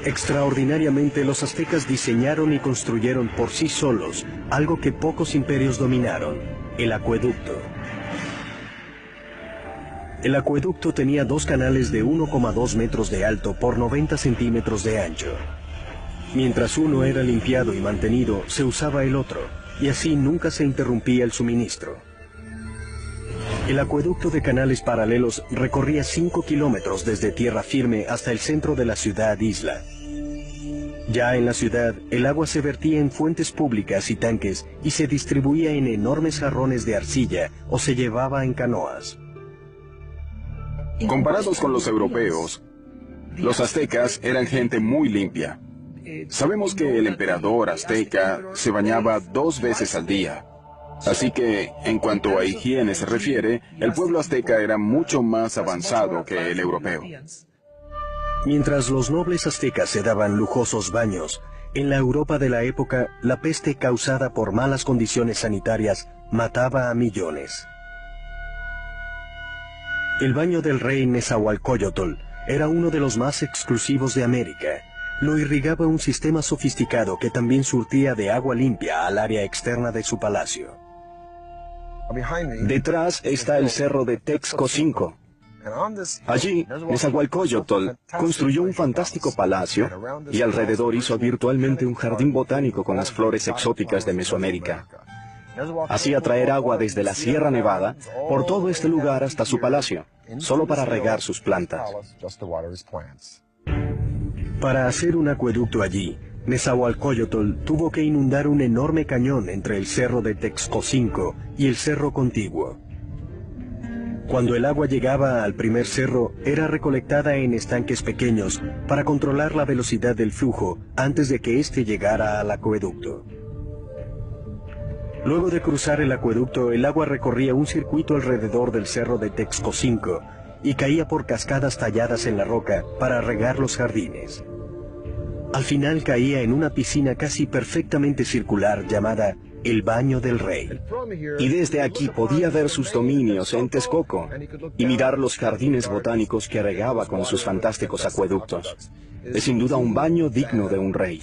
Extraordinariamente, los aztecas diseñaron y construyeron por sí solos algo que pocos imperios dominaron: el acueducto. El acueducto tenía dos canales de 1,2 metros de alto por 90 centímetros de ancho. Mientras uno era limpiado y mantenido, se usaba el otro, y así nunca se interrumpía el suministro. El acueducto de canales paralelos recorría 5 kilómetros desde tierra firme hasta el centro de la ciudad-isla. Ya en la ciudad, el agua se vertía en fuentes públicas y tanques y se distribuía en enormes jarrones de arcilla o se llevaba en canoas. Comparados con los europeos, los aztecas eran gente muy limpia. Sabemos que el emperador azteca se bañaba 2 veces al día. Así que, en cuanto a higiene se refiere, el pueblo azteca era mucho más avanzado que el europeo. Mientras los nobles aztecas se daban lujosos baños, en la Europa de la época, la peste causada por malas condiciones sanitarias mataba a millones. El baño del rey Nezahualcóyotl era uno de los más exclusivos de América. Lo irrigaba un sistema sofisticado que también surtía de agua limpia al área externa de su palacio. Detrás está el cerro de Texcocinco. Allí, Nezahualcóyotl construyó un fantástico palacio y alrededor hizo virtualmente un jardín botánico con las flores exóticas de Mesoamérica. Hacía traer agua desde la Sierra Nevada por todo este lugar hasta su palacio, solo para regar sus plantas. Para hacer un acueducto allí, Nezahualcóyotl tuvo que inundar un enorme cañón entre el cerro de Texcocinco y el cerro contiguo. Cuando el agua llegaba al primer cerro, era recolectada en estanques pequeños para controlar la velocidad del flujo antes de que éste llegara al acueducto. Luego de cruzar el acueducto, el agua recorría un circuito alrededor del cerro de Texcocinco y caía por cascadas talladas en la roca para regar los jardines. Al final caía en una piscina casi perfectamente circular llamada el Baño del Rey. Y desde aquí podía ver sus dominios en Texcoco y mirar los jardines botánicos que regaba con sus fantásticos acueductos. Es sin duda un baño digno de un rey.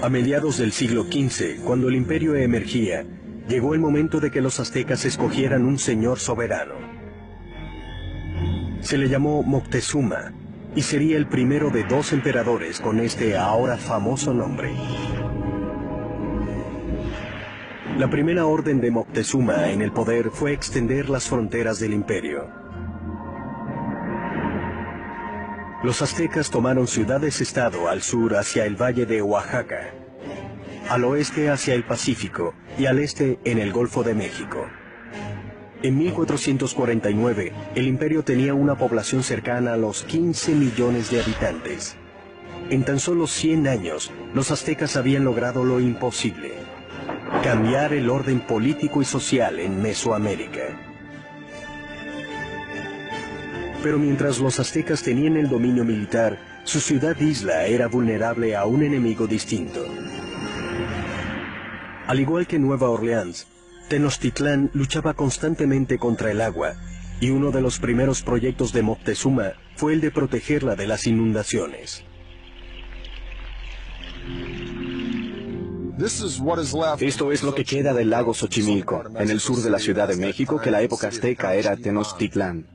A mediados del siglo XV, cuando el imperio emergía, llegó el momento de que los aztecas escogieran un señor soberano. Se le llamó Moctezuma, y sería el primero de 2 emperadores con este ahora famoso nombre. La primera orden de Moctezuma en el poder fue extender las fronteras del imperio. Los aztecas tomaron ciudades-estado al sur hacia el valle de Oaxaca, al oeste hacia el Pacífico y al este en el Golfo de México. En 1449, el imperio tenía una población cercana a los 15 millones de habitantes. En tan solo 100 años, los aztecas habían logrado lo imposible: cambiar el orden político y social en Mesoamérica. Pero mientras los aztecas tenían el dominio militar, su ciudad-isla era vulnerable a un enemigo distinto. Al igual que Nueva Orleans, Tenochtitlán luchaba constantemente contra el agua, y uno de los primeros proyectos de Moctezuma fue el de protegerla de las inundaciones. Esto es lo que queda del lago Xochimilco, en el sur de la Ciudad de México, que la época azteca era Tenochtitlán.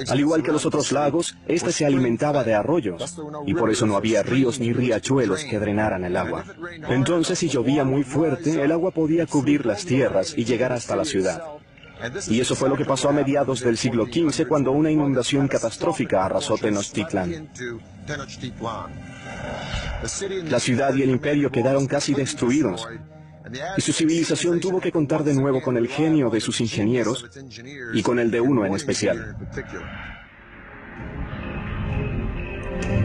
Al igual que los otros lagos, este se alimentaba de arroyos, y por eso no había ríos ni riachuelos que drenaran el agua. Entonces, si llovía muy fuerte, el agua podía cubrir las tierras y llegar hasta la ciudad. Y eso fue lo que pasó a mediados del siglo XV, cuando una inundación catastrófica arrasó Tenochtitlán. La ciudad y el imperio quedaron casi destruidos, y su civilización tuvo que contar de nuevo con el genio de sus ingenieros y con el de uno en especial.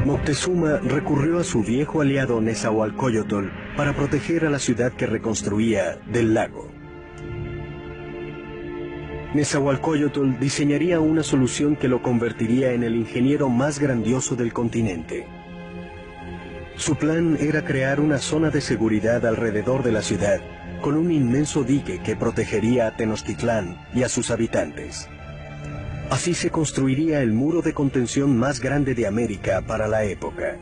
Moctezuma recurrió a su viejo aliado Nezahualcóyotl para proteger a la ciudad que reconstruía del lago. Nezahualcóyotl diseñaría una solución que lo convertiría en el ingeniero más grandioso del continente. Su plan era crear una zona de seguridad alrededor de la ciudad, con un inmenso dique que protegería a Tenochtitlán y a sus habitantes. Así se construiría el muro de contención más grande de América para la época.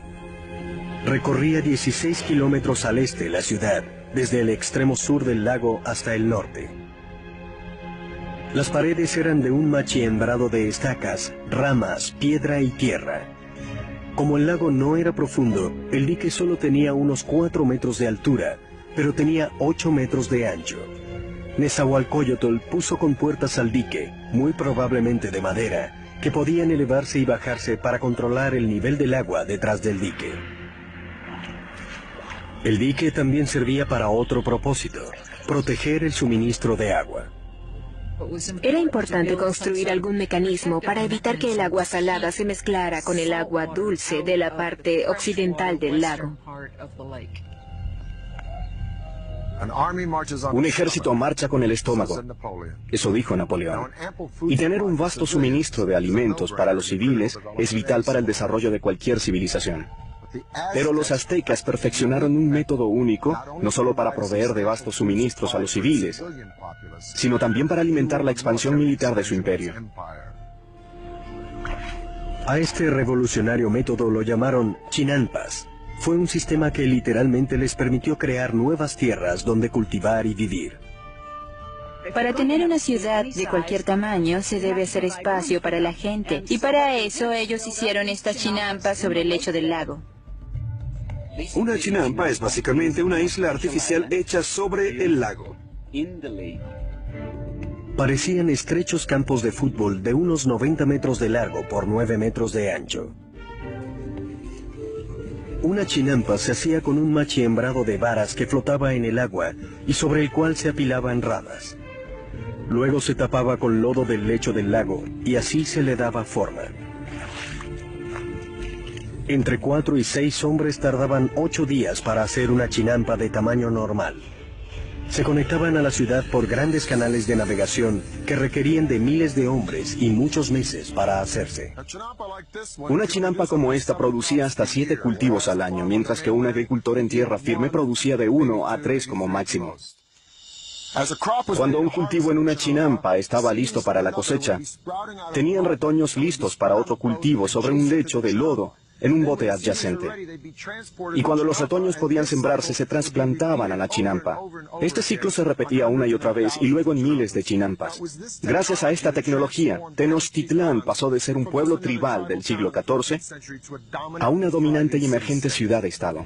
Recorría 16 kilómetros al este de la ciudad, desde el extremo sur del lago hasta el norte. Las paredes eran de un machiembrado de estacas, ramas, piedra y tierra. Como el lago no era profundo, el dique solo tenía unos 4 metros de altura, pero tenía 8 metros de ancho. Nezahualcóyotl puso compuertas al dique, muy probablemente de madera, que podían elevarse y bajarse para controlar el nivel del agua detrás del dique. El dique también servía para otro propósito: proteger el suministro de agua. Era importante construir algún mecanismo para evitar que el agua salada se mezclara con el agua dulce de la parte occidental del lago. Un ejército marcha con el estómago, eso dijo Napoleón. Y tener un vasto suministro de alimentos para los civiles es vital para el desarrollo de cualquier civilización. Pero los aztecas perfeccionaron un método único, no solo para proveer de vastos suministros a los civiles, sino también para alimentar la expansión militar de su imperio. A este revolucionario método lo llamaron chinampas. Fue un sistema que literalmente les permitió crear nuevas tierras donde cultivar y vivir. Para tener una ciudad de cualquier tamaño se debe hacer espacio para la gente, y para eso ellos hicieron estas chinampas sobre el lecho del lago. Una chinampa es básicamente una isla artificial hecha sobre el lago. Parecían estrechos campos de fútbol de unos 90 metros de largo por 9 metros de ancho. Una chinampa se hacía con un machiembrado de varas que flotaba en el agua y sobre el cual se apilaban ramas. Luego se tapaba con lodo del lecho del lago y así se le daba forma. Entre 4 y 6 hombres tardaban 8 días para hacer una chinampa de tamaño normal. Se conectaban a la ciudad por grandes canales de navegación que requerían de miles de hombres y muchos meses para hacerse. Una chinampa como esta producía hasta 7 cultivos al año, mientras que un agricultor en tierra firme producía de 1 a 3 como máximo. Cuando un cultivo en una chinampa estaba listo para la cosecha, tenían retoños listos para otro cultivo sobre un lecho de lodo en un bote adyacente. Y cuando los retoños podían sembrarse, se trasplantaban a la chinampa. Este ciclo se repetía una y otra vez y luego en miles de chinampas. Gracias a esta tecnología, Tenochtitlán pasó de ser un pueblo tribal del siglo XIV a una dominante y emergente ciudad-estado.